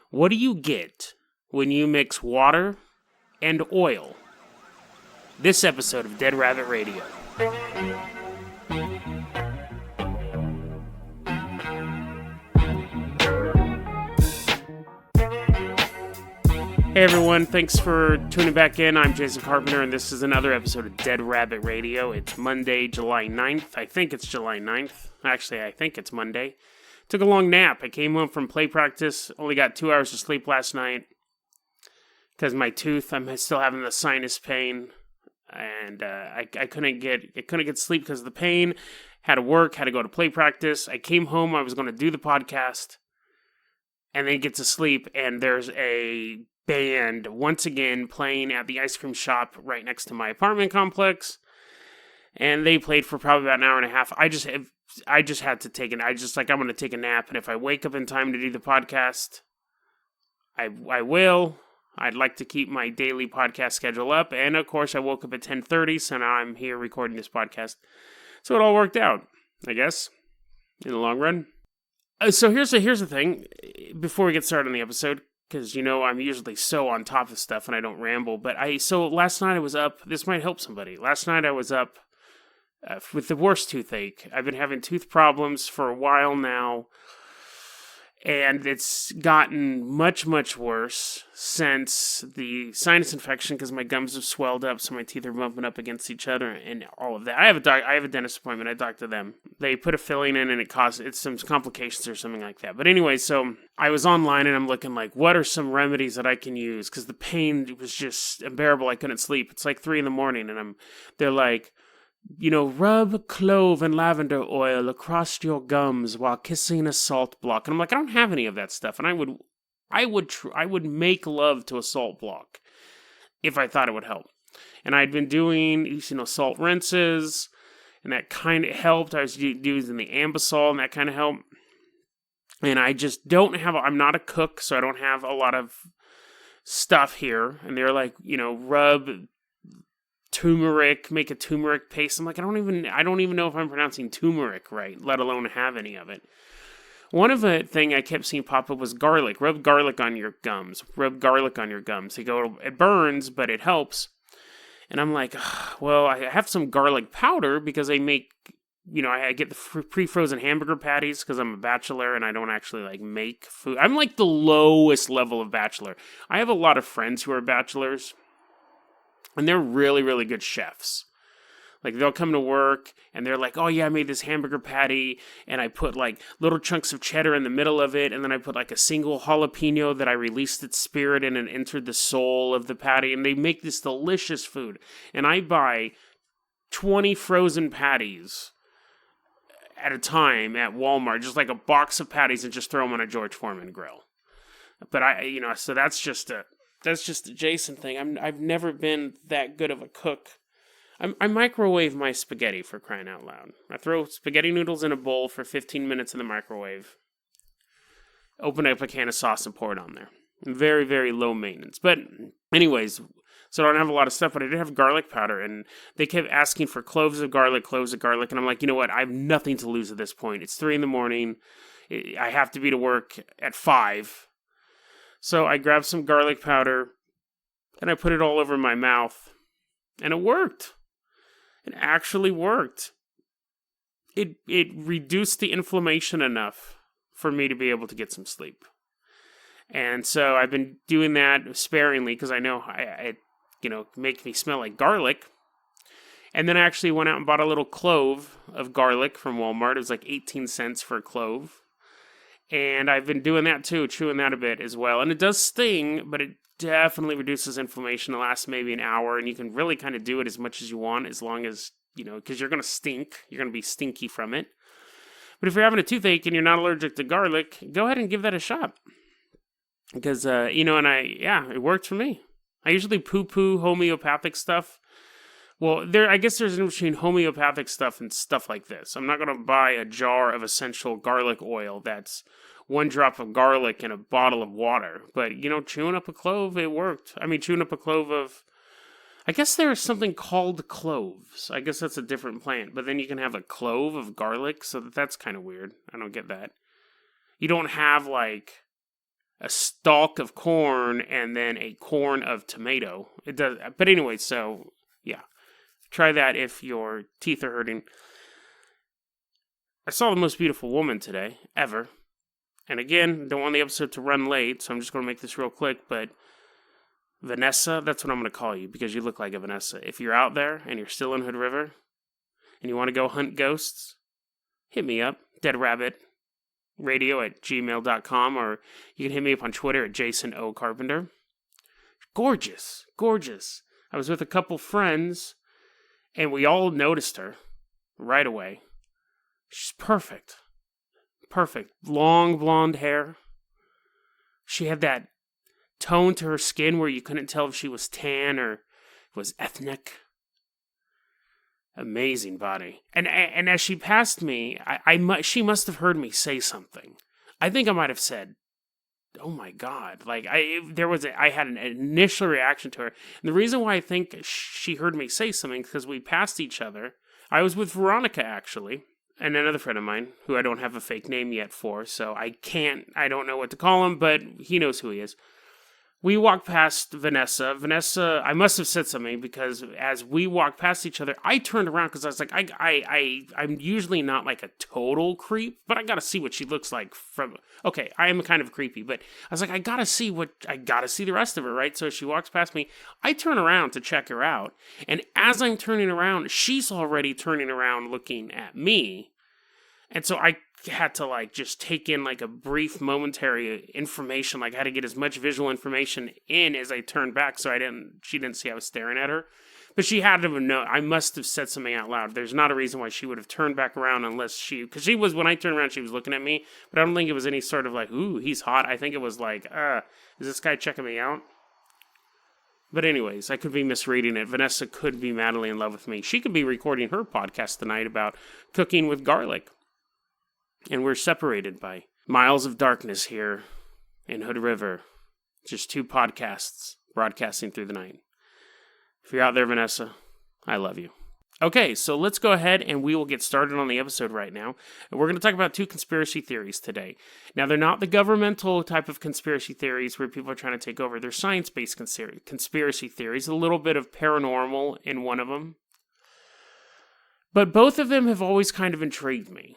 What do you get when you mix water and oil? This episode of Dead Rabbit Radio. Hey everyone, thanks for tuning back in. I'm Jason Carpenter, and this is another episode of Dead Rabbit Radio. It's Monday, July 9th. I think it's July 9th. Actually, I think it's Monday. Took a long nap. I came home from play practice. Only got 2 hours of sleep last night because my tooth. I'm still having the sinus pain, and I couldn't get sleep because of the pain. Had to work. Had to go to play practice. I came home. I was going to do the podcast, and then get to sleep. And there's a band once again playing at the ice cream shop right next to my apartment complex, and they played for probably about an hour and a half. I just had to take I'm going to take a nap, and if I wake up in time to do the podcast, I will. I'd like to keep my daily podcast schedule up, and of course I woke up at 10:30, so now I'm here recording this podcast. So it all worked out, I guess, in the long run. So here's the thing, before we get started on the episode, because, you know, I'm usually so on top of stuff and I don't ramble. But so last night I was up. This might help somebody. Last night I was up with the worst toothache. I've been having tooth problems for a while now. And it's gotten much, much worse since the sinus infection because my gums have swelled up, so my teeth are bumping up against each other and all of that. I have a dentist appointment. I talked to them. They put a filling in and it's some complications or something like that. But anyway, so I was online and I'm looking like, what are some remedies that I can use? Because the pain was just unbearable. I couldn't sleep. It's like 3 a.m. and they're like, you know, rub clove and lavender oil across your gums while kissing a salt block. And I'm like, I don't have any of that stuff. And I would make love to a salt block if I thought it would help. And I'd been doing, you know, salt rinses, and that kind of helped. I was using the Ambisol, and that kind of helped. And I just I'm not a cook, so I don't have a lot of stuff here. And they're like, you know, rub turmeric, make a turmeric paste. I'm like, I don't even know if I'm pronouncing turmeric right, let alone have any of it. One of the thing I kept seeing pop up was garlic. Rub garlic on your gums. It burns, but it helps. And I'm like, well, I have some garlic powder because I make, you know, I get the pre-frozen hamburger patties because I'm a bachelor and I don't actually like make food. I'm like the lowest level of bachelor. I have a lot of friends who are bachelors, and they're really, really good chefs. Like, they'll come to work, and they're like, oh, yeah, I made this hamburger patty, and I put, like, little chunks of cheddar in the middle of it, and then I put, like, a single jalapeno that I released its spirit in and entered the soul of the patty, and they make this delicious food. And I buy 20 frozen patties at a time at Walmart, just like a box of patties, and just throw them on a George Foreman grill. But so that's just a Jason thing. I've never been that good of a cook. I microwave my spaghetti, for crying out loud. I throw spaghetti noodles in a bowl for 15 minutes in the microwave. Open up a can of sauce and pour it on there. Very, very low maintenance. But anyways, so I don't have a lot of stuff, but I did have garlic powder, and they kept asking for cloves of garlic, and I'm like, you know what? I have nothing to lose at this point. It's 3 a.m. I have to be to work at 5. So I grabbed some garlic powder, and I put it all over my mouth, and it worked. It actually worked. It reduced the inflammation enough for me to be able to get some sleep. And so I've been doing that sparingly because I know it makes me smell like garlic. And then I actually went out and bought a little clove of garlic from Walmart. It was like 18 cents for a clove. And I've been doing that too, chewing that a bit as well. And it does sting, but it definitely reduces inflammation. It lasts maybe an hour, and you can really kind of do it as much as you want, as long as, you know, because you're going to stink. You're going to be stinky from it. But if you're having a toothache and you're not allergic to garlic, go ahead and give that a shot. Because, it worked for me. I usually poo-poo homeopathic stuff. Well, I guess there's a difference between homeopathic stuff and stuff like this. I'm not going to buy a jar of essential garlic oil that's 1 drop of garlic in a bottle of water. But, you know, chewing up a clove, it worked. I mean, chewing up a clove of... I guess there is something called cloves. I guess that's a different plant. But then you can have a clove of garlic, so that's kind of weird. I don't get that. You don't have, like... a stalk of corn and then a corn of tomato. It does, but anyway, so yeah, try that if your teeth are hurting. I saw the most beautiful woman today, ever. And again, don't want the episode to run late, so I'm just going to make this real quick, but Vanessa, that's what I'm going to call you, because you look like a Vanessa. If you're out there and you're still in Hood River, and you want to go hunt ghosts, hit me up, deadrabbit.radio@gmail.com, or you can hit me up on Twitter at Jason O. Carpenter. Gorgeous, gorgeous. I was with a couple friends, and we all noticed her right away. She's perfect. Perfect. Long blonde hair. She had that tone to her skin where you couldn't tell if she was tan or was ethnic. Amazing body. And as she passed me, she must have heard me say something. I think I might have said, "Oh my God!" Like I had an initial reaction to her. And the reason why I think she heard me say something is because we passed each other. I was with Veronica actually, and another friend of mine who I don't have a fake name yet for, so I don't know what to call him, but he knows who he is. We walked past Vanessa. Vanessa, I must have said something because as we walked past each other, I turned around because I was like, I'm usually not like a total creep, but I got to see what she looks like from. Okay, I am kind of creepy, but I was like, I got to see the rest of her, right? So as she walks past me, I turn around to check her out, and as I'm turning around, she's already turning around looking at me, and so I had to like just take in like a brief momentary information, like I had to get as much visual information in as I turned back so she didn't see I was staring at her. But she had to know, I must have said something out loud. There's not a reason why she would have turned back around because she was, when I turned around, she was looking at me, but I don't think it was any sort of like, ooh, he's hot. I think it was like, is this guy checking me out? But anyways, I could be misreading it. Vanessa could be madly in love with me. She could be recording her podcast tonight about cooking with garlic. And we're separated by miles of darkness here in Hood River. Just two podcasts broadcasting through the night. If you're out there, Vanessa, I love you. Okay, so let's go ahead and we will get started on the episode right now. And we're going to talk about two conspiracy theories today. Now, they're not the governmental type of conspiracy theories where people are trying to take over. They're science-based conspiracy theories, a little bit of paranormal in one of them. But both of them have always kind of intrigued me.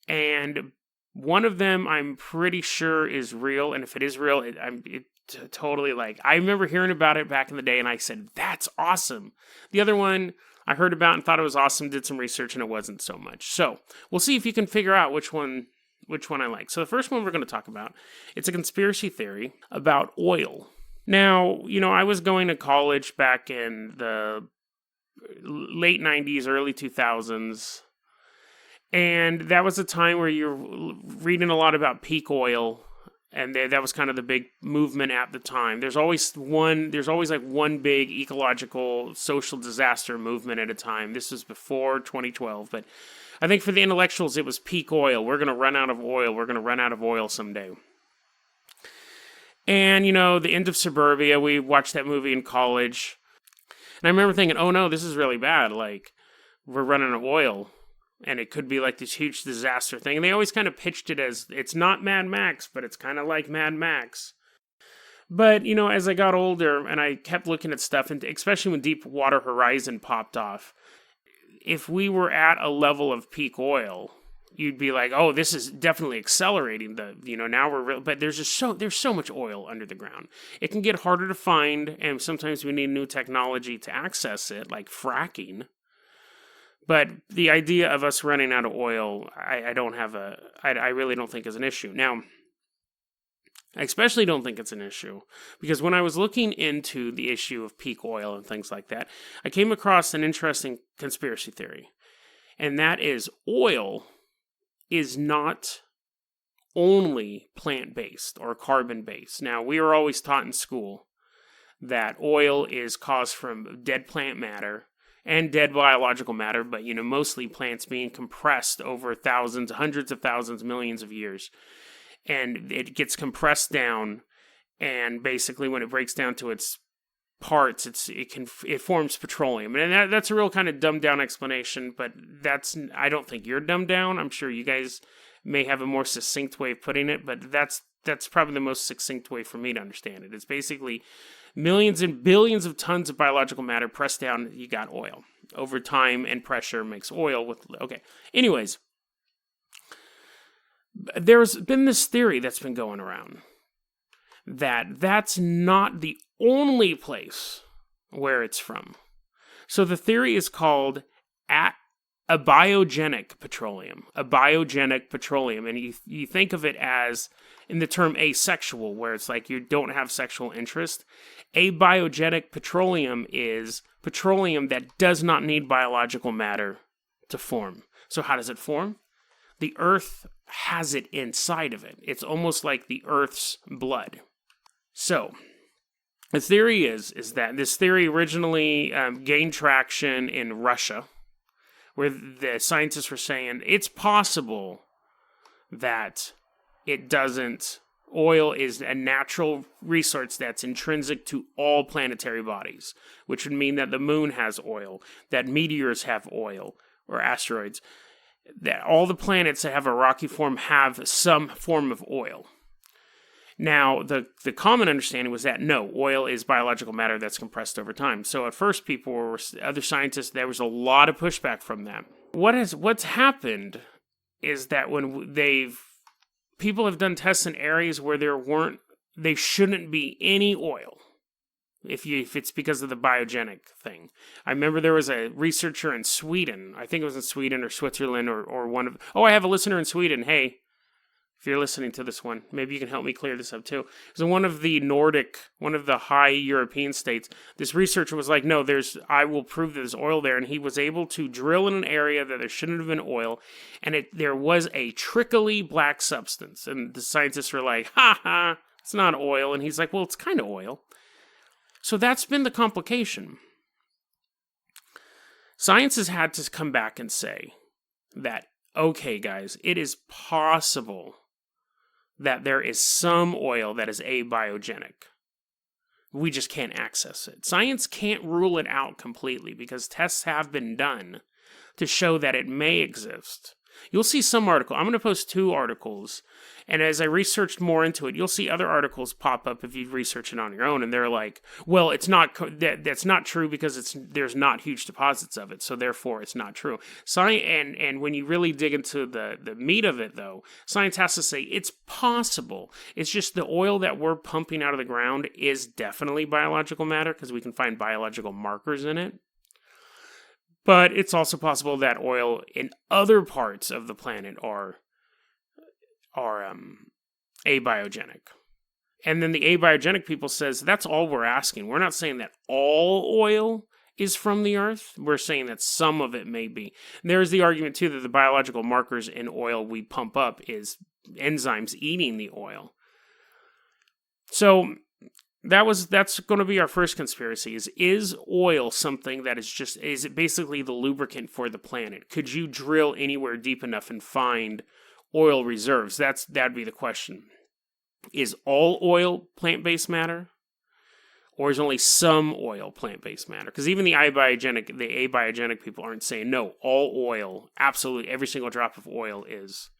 And one of them I'm pretty sure is real, and if it is real, totally like, I remember hearing about it back in the day, and I said, that's awesome. The other one I heard about and thought it was awesome, did some research, and it wasn't so much. So, we'll see if you can figure out which one I like. So the first one we're going to talk about, it's a conspiracy theory about oil. Now, I was going to college back in the late 90s, early 2000s, and that was a time where you're reading a lot about peak oil, and that was kind of the big movement at the time. There's always like one big ecological social disaster movement at a time. This was before 2012, but I think for the intellectuals, it was peak oil. We're going to run out of oil. We're going to run out of oil someday. And, the end of Suburbia, we watched that movie in college, and I remember thinking, oh no, this is really bad. Like, we're running out of oil. And it could be like this huge disaster thing. And they always kind of pitched it as, it's not Mad Max, but it's kind of like Mad Max. But, as I got older and I kept looking at stuff, and especially when Deepwater Horizon popped off, if we were at a level of peak oil, you'd be like, oh, this is definitely accelerating now we're real. But there's so much oil under the ground. It can get harder to find, and sometimes we need new technology to access it, like fracking. But the idea of us running out of oil, I really don't think is an issue. Now, I especially don't think it's an issue because when I was looking into the issue of peak oil and things like that, I came across an interesting conspiracy theory. And that is oil is not only plant-based or carbon-based. Now, we were always taught in school that oil is caused from dead plant matter and dead biological matter, but, mostly plants being compressed over thousands, hundreds of thousands, millions of years. And it gets compressed down, and basically when it breaks down to its parts, it forms petroleum. And that's a real kind of dumbed down explanation, but I don't think you're dumbed down. I'm sure you guys may have a more succinct way of putting it, but that's that's probably the most succinct way for me to understand it. It's basically millions and billions of tons of biological matter pressed down, you got oil. Over time and pressure makes oil with, okay. Anyways, there's been this theory that's been going around that that's not the only place where it's from. So the theory is called Abiogenic petroleum. Abiogenic petroleum. And you think of it as in the term asexual, where it's like you don't have sexual interest. Abiogenic petroleum is petroleum that does not need biological matter to form. So how does it form? The Earth has it inside of it. It's almost like the Earth's blood. So the theory is that this theory originally gained traction in Russia, where the scientists were saying it's possible that oil is a natural resource that's intrinsic to all planetary bodies, which would mean that the moon has oil, that meteors have oil, or asteroids, that all the planets that have a rocky form have some form of oil. Now, the common understanding was that no, oil is biological matter that's compressed over time. So at first, other scientists, there was a lot of pushback from that. What's happened is that when people have done tests in areas where there shouldn't be any oil. If it's because of the biogenic thing. I remember there was a researcher in Sweden. I think it was in Sweden or Switzerland or one of... Oh, I have a listener in Sweden. Hey, if you're listening to this one, maybe you can help me clear this up too. So one of the high European states, this researcher was like, no, I will prove there's oil there. And he was able to drill in an area that there shouldn't have been oil. And there was a trickly black substance. And the scientists were like, ha, it's not oil. And he's like, well, it's kind of oil. So that's been the complication. Science has had to come back and say that, okay, guys, it is possible that there is some oil that is abiogenic. We just can't access it. Science can't rule it out completely because tests have been done to show that it may exist. You'll see some article. I'm going to post 2 articles. And as I researched more into it, you'll see other articles pop up if you research it on your own. And they're like, well, it's not that's not true because there's not huge deposits of it. So therefore, it's not true. And when you really dig into the meat of it, though, science has to say it's possible. It's just the oil that we're pumping out of the ground is definitely biological matter because we can find biological markers in it. But it's also possible that oil in other parts of the planet are abiogenic. And then the abiogenic people says that's all we're asking. We're not saying that all oil is from the earth. We're saying that some of it may be. And there's the argument too that the biological markers in oil we pump up is enzymes eating the oil. So that's going to be our first conspiracy is oil something that is it basically the lubricant for the planet? Could you drill anywhere deep enough and find oil reserves? That'd be the question. Is all oil plant-based matter? Or is only some oil plant-based matter? Because even the abiogenic people aren't saying, no, all oil, absolutely every single drop of oil is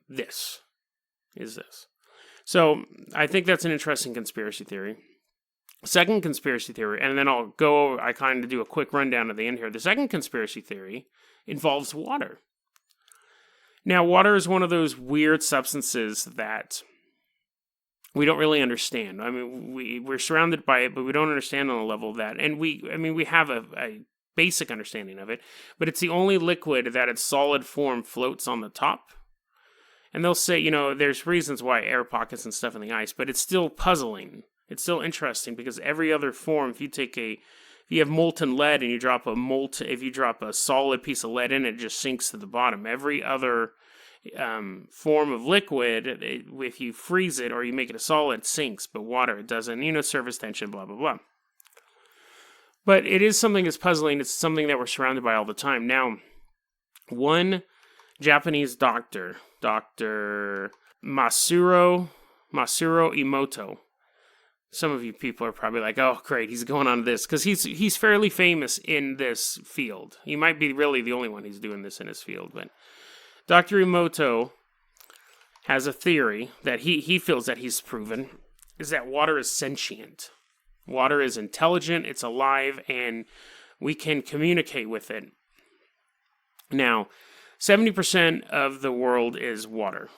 this. So I think that's an interesting conspiracy theory. Second conspiracy theory, and then I kind of do a quick rundown at the end here. The second conspiracy theory involves water. Now, water is one of those weird substances that we don't really understand. I mean, we're surrounded by it, but we don't understand on the level of that. And we have a basic understanding of it, but it's the only liquid that its solid form floats on the top. And they'll say, there's reasons why air pockets and stuff in the ice, but it's still puzzling. It's still interesting because every other form, if you have molten lead and you drop if you drop a solid piece of lead in, it just sinks to the bottom. Every other form of liquid, if you freeze it or you make it a solid, it sinks. But water, it doesn't. Surface tension, blah, blah, blah. But it is something that's puzzling. It's something that we're surrounded by all the time. Now, one Japanese doctor, Dr. Masaru Emoto. Some of you people are probably like, oh, great, he's going on to this. Because he's fairly famous in this field. He might be really the only one who's doing this in his field. But Dr. Emoto has a theory that he feels that he's proven, is that water is sentient. Water is intelligent, it's alive, and we can communicate with it. Now, 70% of the world is water,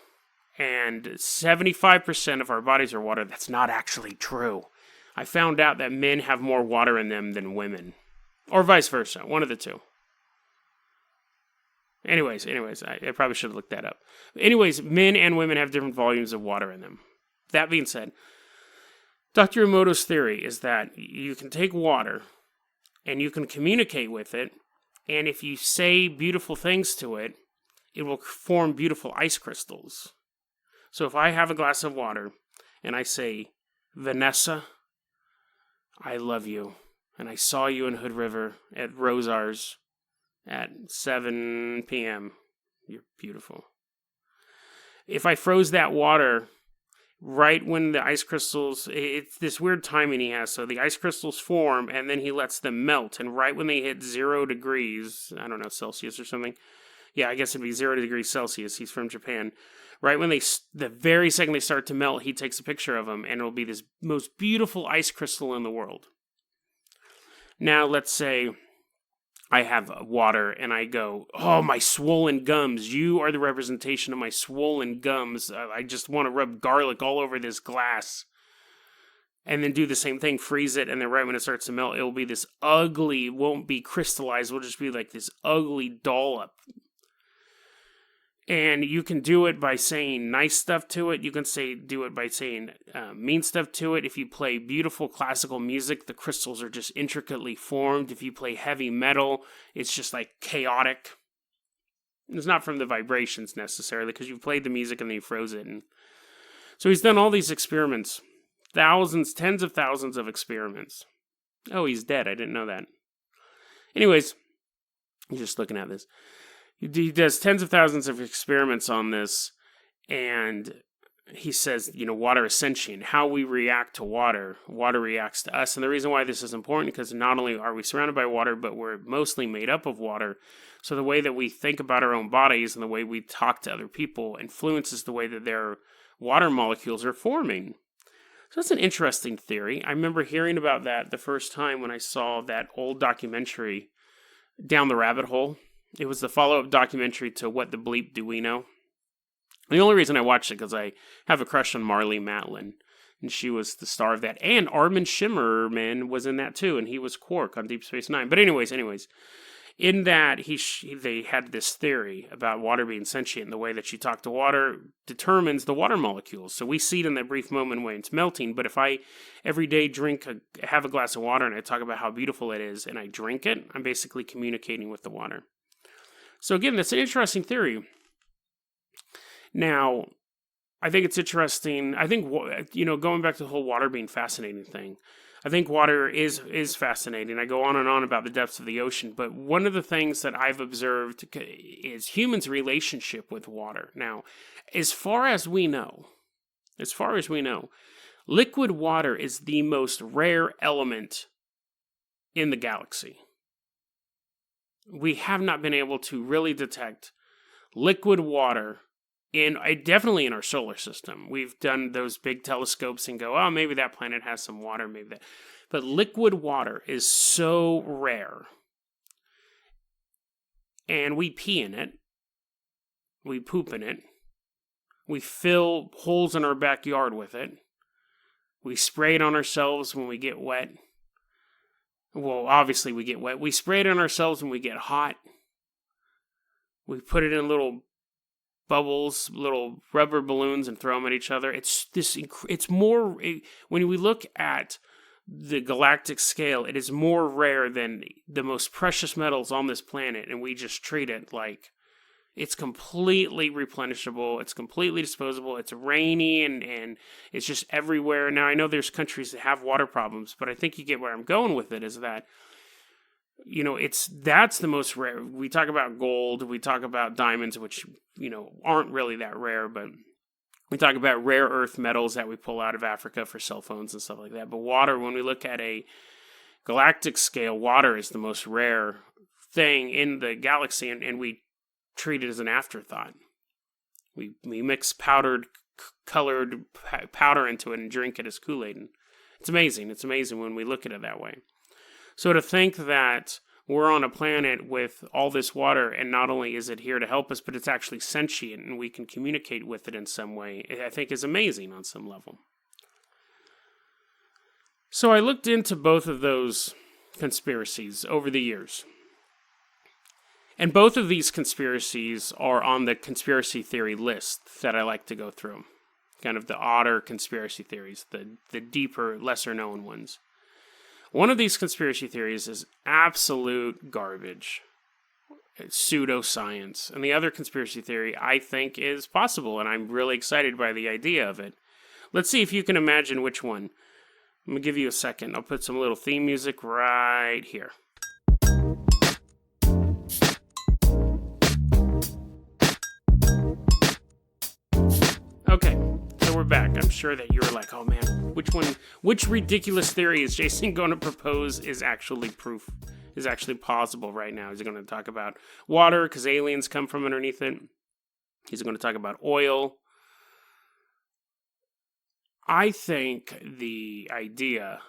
and 75% of our bodies are water. That's not actually true. I found out that men have more water in them than women, or vice versa, one of the two. Anyways, I probably should have looked that up. Anyways, men and women have different volumes of water in them. That being said, Dr. Emoto's theory is that you can take water and you can communicate with it, and if you say beautiful things to it, it will form beautiful ice crystals. So if I have a glass of water and I say, Vanessa, I love you, and I saw you in Hood River at Rosars at 7 p.m., you're beautiful. If I froze that water right when the ice crystals, it's this weird timing he has, so the ice crystals form and then he lets them melt, and right when they hit 0 degrees, I don't know, Celsius or something, yeah, I guess it'd be 0 degrees Celsius, he's from Japan, right when the very second they start to melt, he takes a picture of them, and it'll be this most beautiful ice crystal in the world. Now, let's say I have water and I go, oh, my swollen gums. You are the representation of my swollen gums. I just want to rub garlic all over this glass. And then do the same thing, freeze it, and then right when it starts to melt, it'll be this ugly, won't be crystallized, it'll just be like this ugly dollop. And you can do it by saying nice stuff to it. You can do it by saying mean stuff to it. If you play beautiful classical music, the crystals are just intricately formed. If you play heavy metal, it's just like chaotic. It's not from the vibrations necessarily, because you've played the music and then you froze it. And so he's done all these experiments. Thousands, tens of thousands of experiments. Oh, he's dead. I didn't know that. Anyways, I'm just looking at this. He does tens of thousands of experiments on this, and he says, water is sentient. How we react to water reacts to us. And the reason why this is important, because not only are we surrounded by water, but we're mostly made up of water. So the way that we think about our own bodies and the way we talk to other people influences the way that their water molecules are forming. So that's an interesting theory. I remember hearing about that the first time when I saw that old documentary, Down the Rabbit Hole. It was the follow-up documentary to What the Bleep Do We Know? The only reason I watched it because I have a crush on Marlee Matlin, and she was the star of that. And Armin Shimmerman was in that too, and he was Quark on Deep Space Nine. But anyways, in that they had this theory about water being sentient, and the way that you talk to water determines the water molecules. So we see it in that brief moment when it's melting, but if I every day have a glass of water and I talk about how beautiful it is and I drink it, I'm basically communicating with the water. So again, that's an interesting theory. Now, I think it's interesting. I think, going back to the whole water being fascinating thing, I think water is fascinating. I go on and on about the depths of the ocean, but one of the things that I've observed is humans' relationship with water. Now, as far as we know, liquid water is the most rare element in the galaxy. We have not been able to really detect liquid water definitely in our solar system. We've done those big telescopes and go, oh, maybe that planet has some water, maybe that. But liquid water is so rare. And we pee in it. We poop in it. We fill holes in our backyard with it. We spray it on ourselves when we get wet. Well, obviously we get wet. We spray it on ourselves when we get hot. We put it in little bubbles, little rubber balloons, and throw them at each other. It's more, when we look at the galactic scale, it is more rare than the most precious metals on this planet, and we just treat it like it's completely replenishable, it's completely disposable, it's rainy, and it's just everywhere. Now, I know there's countries that have water problems, but I think you get where I'm going with it, is that, that's the most rare. We talk about gold, we talk about diamonds, which, aren't really that rare, but we talk about rare earth metals that we pull out of Africa for cell phones and stuff like that. But water, when we look at a galactic scale, water is the most rare thing in the galaxy, and we treat it as an afterthought. We mix colored powder into it and drink it as Kool-Aid. And it's amazing. It's amazing when we look at it that way. So to think that we're on a planet with all this water, and not only is it here to help us, but it's actually sentient and we can communicate with it in some way, I think is amazing on some level. So I looked into both of those conspiracies over the years. And both of these conspiracies are on the conspiracy theory list that I like to go through. Kind of the odder conspiracy theories, the deeper, lesser known ones. One of these conspiracy theories is absolute garbage. It's pseudoscience. And the other conspiracy theory I think is possible, and I'm really excited by the idea of it. Let's see if you can imagine which one. I'm going to give you a second. I'll put some little theme music right here. Okay, so we're back. I'm sure that you were like, oh man, which ridiculous theory is Jason going to propose is actually possible right now? Is he going to talk about water because aliens come from underneath it? He's going to talk about oil. I think the idea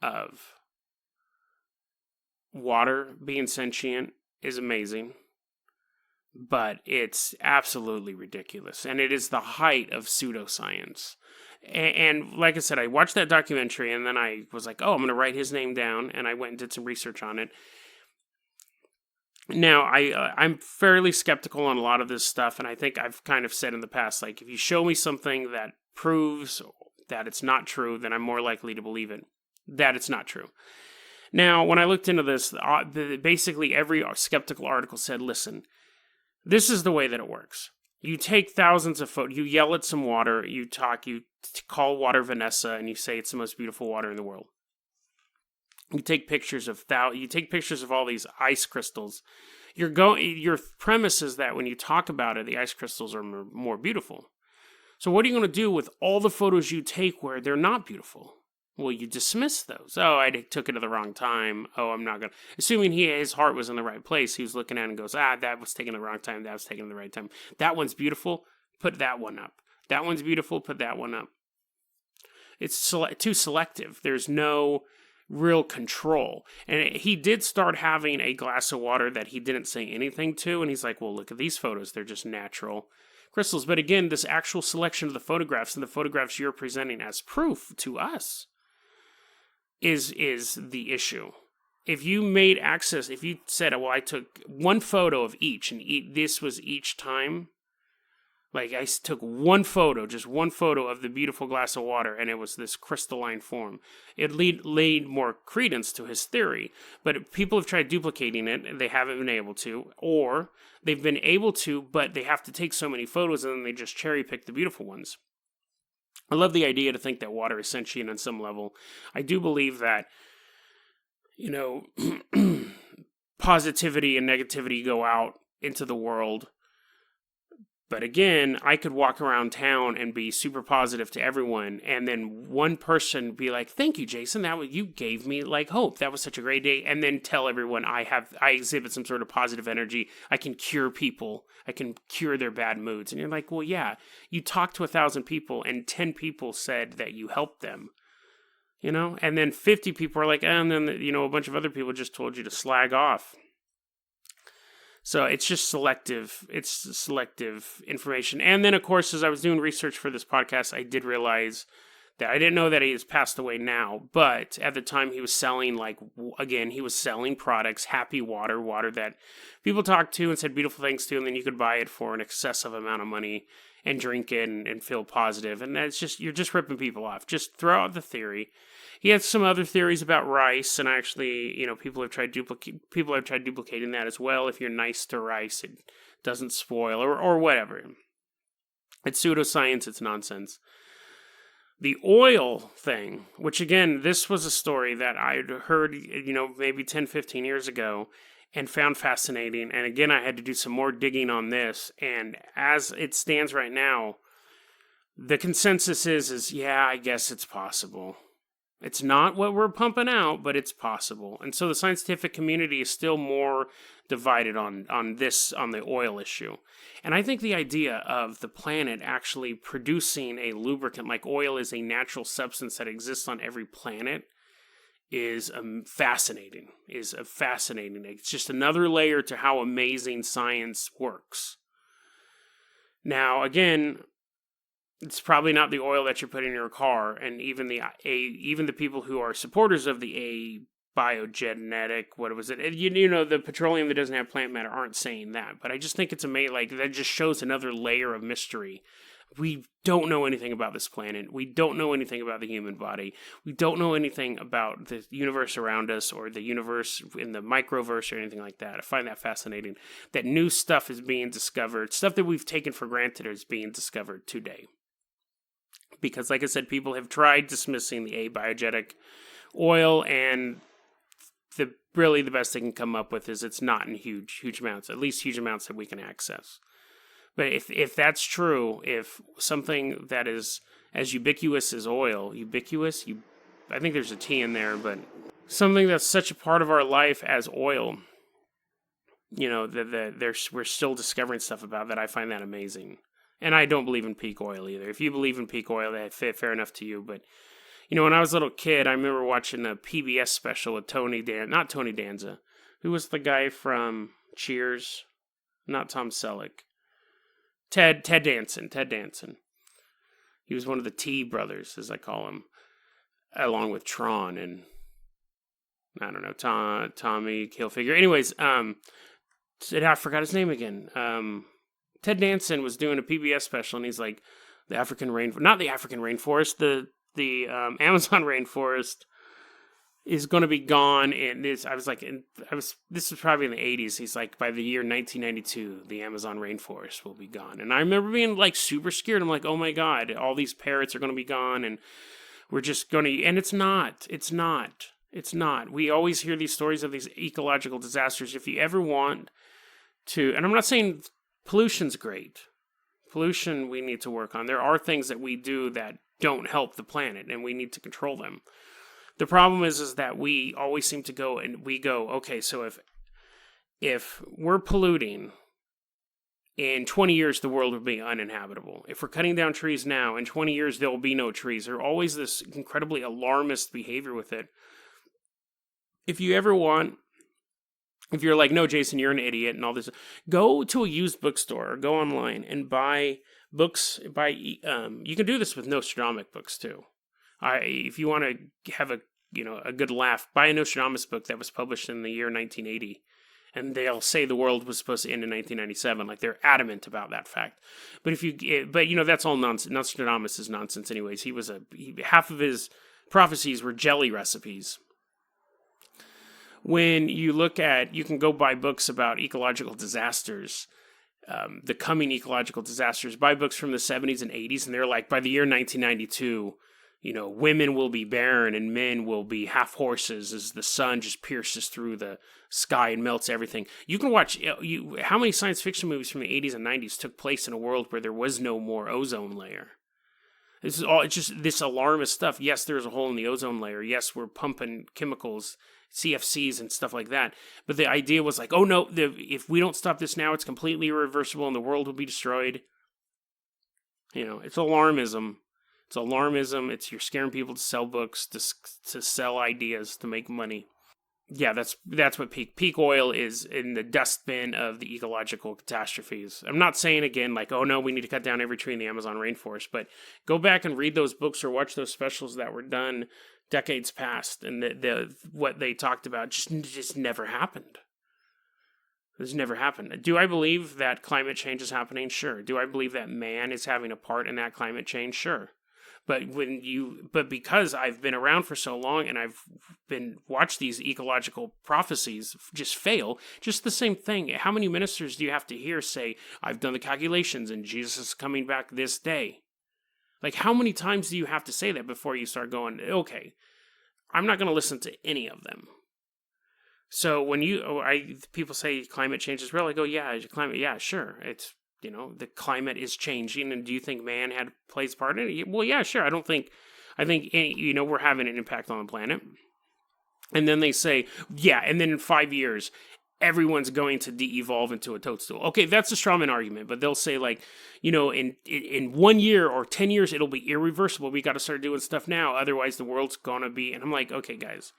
of water being sentient is amazing, but it's absolutely ridiculous, and it is the height of pseudoscience. And like I said, I watched that documentary, and then I was like, oh, I'm going to write his name down, and I went and did some research on it. Now, I'm fairly skeptical on a lot of this stuff, and I think I've kind of said in the past, like, if you show me something that proves that it's not true, then I'm more likely to believe it, that it's not true. Now, when I looked into this, basically every skeptical article said, listen, this is the way that it works. You take thousands of photos, you yell at some water, you call water Vanessa, and you say it's the most beautiful water in the world. You take pictures of all these ice crystals. Your premise is that when you talk about it, the ice crystals are more beautiful. So what are you going to do with all the photos you take where they're not beautiful? Well, you dismiss those. Oh, I took it at the wrong time. Oh, I'm not going to. Assuming his heart was in the right place, he was looking at it and goes, that was taken at the wrong time. That was taken at the right time. That one's beautiful. Put that one up. That one's beautiful. Put that one up. It's too selective. There's no real control. And he did start having a glass of water that he didn't say anything to. And he's like, well, look at these photos. They're just natural crystals. But again, this actual selection of the photographs and the photographs you're presenting as proof to us is the issue. If you said, well, I took one photo of each, and this was each time, like I took just one photo of the beautiful glass of water, and it was this crystalline form, it laid more credence to his theory. But people have tried duplicating it, and they haven't been able to, or they've been able to, but they have to take so many photos, and then they just cherry pick the beautiful ones. I love the idea to think that water is sentient on some level. I do believe that, positivity and negativity go out into the world. But again, I could walk around town and be super positive to everyone, and then one person be like, thank you, Jason, you gave me like hope. That was such a great day. And then tell everyone I exhibit some sort of positive energy. I can cure people. I can cure their bad moods. And you're like, well, yeah, you talked to 1,000 people and 10 people said that you helped them. And then 50 people are like, and then, a bunch of other people just told you to slag off. So it's just selective. It's selective information. And then, of course, as I was doing research for this podcast, I did realize that I didn't know that he has passed away now. But at the time, he was selling, he was selling products, happy water that people talked to and said beautiful things to, and then you could buy it for an excessive amount of money and drink it and feel positive. And that's you're just ripping people off. Just throw out the theory. He has some other theories about rice, and actually, people have tried duplicating that as well. If you're nice to rice, it doesn't spoil, or whatever. It's pseudoscience, it's nonsense. The oil thing, which again, this was a story that I'd heard, maybe 10, 15 years ago, and found fascinating. And again, I had to do some more digging on this, and as it stands right now, the consensus is yeah, I guess it's possible. It's not what we're pumping out, but it's possible. And so the scientific community is still more divided on the oil issue. And I think the idea of the planet actually producing a lubricant like oil is a natural substance that exists on every planet is fascinating. It's just another layer to how amazing science works. Now, again, it's probably not the oil that you're putting in your car, and even the people who are supporters of the Abiogenic, what was it? You know, the petroleum that doesn't have plant matter aren't saying that, but I just think it's amazing. Like, that just shows another layer of mystery. We don't know anything about this planet. We don't know anything about the human body. We don't know anything about the universe around us or the universe in the microverse or anything like that. I find that fascinating. That new stuff is being discovered. Stuff that we've taken for granted is being discovered today. Because, like I said, people have tried dismissing the abiogenic oil, and the best they can come up with is it's not in huge amounts, at least huge amounts that we can access. But if that's true, if something that is as ubiquitous as oil, I think there's a T in there, but something that's such a part of our life as oil, you know, we're still discovering stuff about that. I find that amazing. And I don't believe in peak oil either. If you believe in peak oil, that's fair enough to you. But, you know, when I was a little kid, I remember watching a PBS special with not Tony Danza. Who was the guy from Cheers? Not Tom Selleck. Ted Danson. He was one of the T brothers, as I call him, along with Tron and, I don't know, Tommy Hilfiger. Anyways, I forgot his name again. Ted Danson was doing a PBS special, and he's like, the Amazon rainforest is going to be gone. And this was probably in the 80s. He's like, by the year 1992, the Amazon rainforest will be gone. And I remember being like super scared. I'm like, oh my God, all these parrots are going to be gone, and we're just going to, and it's not. We always hear these stories of these ecological disasters. If you ever want to, and I'm not saying pollution's great. Pollution we need to work on. There are things that we do that don't help the planet, and we need to control them. The problem is that we always seem to go, okay, so if we're polluting, in 20 years the world will be uninhabitable. If we're cutting down trees now, in 20 years there will be no trees. There's always this incredibly alarmist behavior with it. If you're like, no, Jason, you're an idiot and all this, go to a used bookstore or go online and buy books. You can do this with Nostradamus books too. If you want to have a good laugh, buy a Nostradamus book that was published in the year 1980, and they'll say the world was supposed to end in 1997. Like, they're adamant about that fact. But that's all nonsense. Nostradamus is nonsense, anyways. Half of his prophecies were jelly recipes. When you can go buy books about ecological disasters, the coming ecological disasters, buy books from the 70s and 80s, and they're like, by the year 1992, women will be barren and men will be half horses as the sun just pierces through the sky and melts everything. You can watch, how many science fiction movies from the 80s and 90s took place in a world where there was no more ozone layer? It's just this alarmist stuff. Yes, there's a hole in the ozone layer. Yes, we're pumping chemicals, CFCs and stuff like that. But the idea was like, oh no, if we don't stop this now, it's completely irreversible and the world will be destroyed. It's alarmism. You're scaring people to sell books, to sell ideas, to make money. Yeah, that's what peak oil is, in the dustbin of the ecological catastrophes. I'm not saying again like, oh no, we need to cut down every tree in the Amazon rainforest, but go back and read those books or watch those specials that were done decades past, and what they talked about just never happened. This never happened. Do I believe that climate change is happening? Sure. Do I believe that man is having a part in that climate change? Sure. But because I've been around for so long and I've watched these ecological prophecies just fail, just the same thing. How many ministers do you have to hear say, I've done the calculations and Jesus is coming back this day? Like, how many times do you have to say that before you start going, okay, I'm not going to listen to any of them? So when people say climate change is real, I go, yeah, sure. It's, the climate is changing, and do you think man plays part in it? Well, yeah, sure. I don't think I think, we're having an impact on the planet. And then they say, yeah, and then in 5 years, everyone's going to de-evolve into a toadstool. Okay, that's a strawman argument, but they'll say like, in 1 year or 10 years, it'll be irreversible. We got to start doing stuff now. Otherwise, the world's going to be, and I'm like, okay, guys,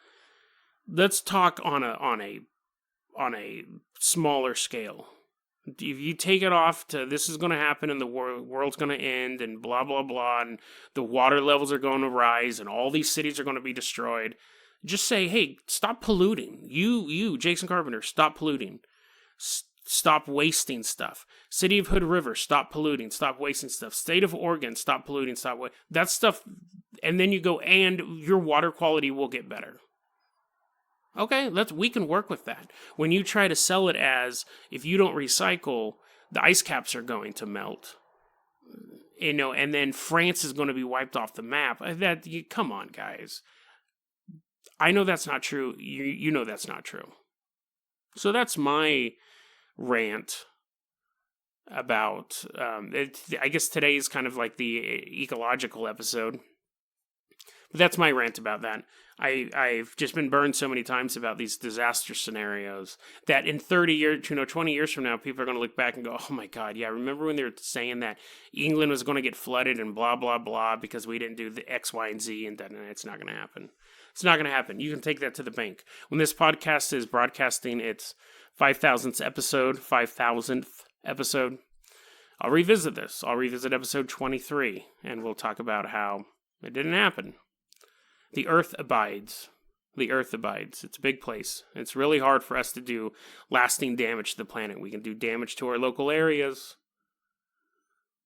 let's talk on a smaller scale. If you take it off to this is going to happen and the world's going to end and blah, blah, blah, and the water levels are going to rise and all these cities are going to be destroyed, just say, hey, stop polluting. You, Jason Carpenter, stop polluting. Stop wasting stuff. City of Hood River, stop polluting. Stop wasting stuff. State of Oregon, stop polluting. That stuff, and then you go, and your water quality will get better. Okay, we can work with that. When you try to sell it as, if you don't recycle, the ice caps are going to melt. And then France is going to be wiped off the map. Come on, guys. I know that's not true. You know that's not true. So that's my rant about, I guess today is kind of like the ecological episode. But that's my rant about that. I've just been burned so many times about these disaster scenarios that in 30 years, 20 years from now, people are going to look back and go, oh my God, yeah, remember when they were saying that England was going to get flooded and blah, blah, blah because we didn't do the X, Y, and Z, and it's not going to happen. It's not going to happen. You can take that to the bank. When this podcast is broadcasting its 5,000th episode, I'll revisit this. I'll revisit episode 23, and we'll talk about how it didn't happen. The earth abides. The earth abides. It's a big place. It's really hard for us to do lasting damage to the planet. We can do damage to our local areas.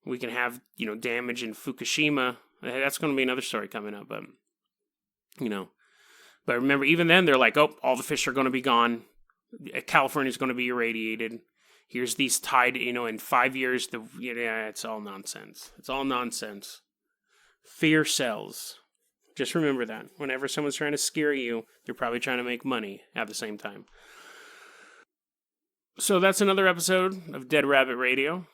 We can have, damage in Fukushima. That's going to be another story coming up, but, But remember, even then, they're like, oh, all the fish are going to be gone. California's going to be irradiated. Here's these tide, in 5 years, it's all nonsense. It's all nonsense. Fear sells. Just remember that. Whenever someone's trying to scare you, they're probably trying to make money at the same time. So that's another episode of Dead Rabbit Radio.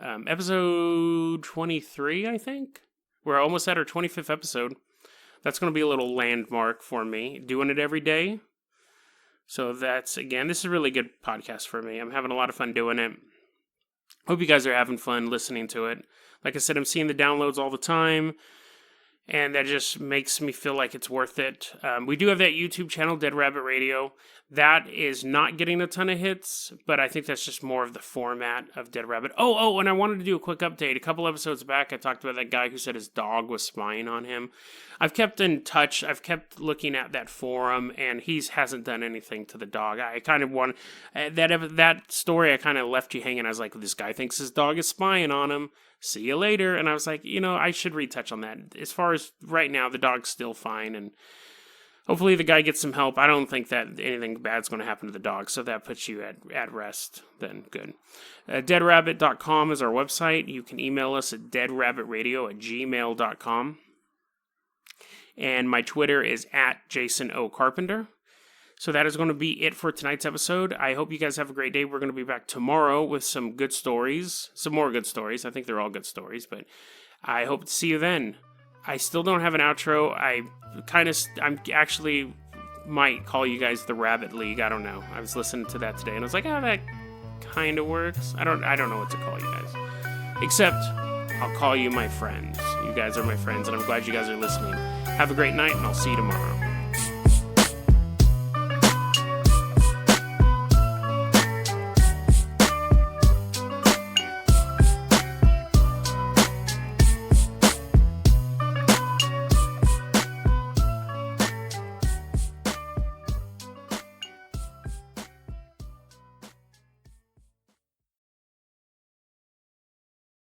Episode 23, I think. We're almost at our 25th episode. That's going to be a little landmark for me. Doing it every day. So this is a really good podcast for me. I'm having a lot of fun doing it. Hope you guys are having fun listening to it. Like I said, I'm seeing the downloads all the time. And that just makes me feel like it's worth it. We do have that YouTube channel, Dead Rabbit Radio. That is not getting a ton of hits, but I think that's just more of the format of Dead Rabbit. Oh, and I wanted to do a quick update. A couple episodes back, I talked about that guy who said his dog was spying on him. I've kept in touch. I've kept looking at that forum, and he hasn't done anything to the dog. I kind of want that story. I kind of left you hanging. I was like, this guy thinks his dog is spying on him. See you later. And I was like, I should retouch on that. As far as right now, the dog's still fine, and hopefully the guy gets some help. I don't think that anything bad's going to happen to the dog, so that puts you at rest. Then good. Deadrabbit.com is our website. You can email us at deadrabbitradio@gmail.com. And my Twitter is at Jason O. Carpenter. So that is going to be it for tonight's episode. I hope you guys have a great day. We're going to be back tomorrow with some good stories. Some more good stories. I think they're all good stories, but I hope to see you then. I still don't have an outro. I'm actually might call you guys the Rabbit League. I don't know. I was listening to that today and I was like, oh, that kind of works. I don't know what to call you guys. Except I'll call you my friends. You guys are my friends and I'm glad you guys are listening. Have a great night and I'll see you tomorrow.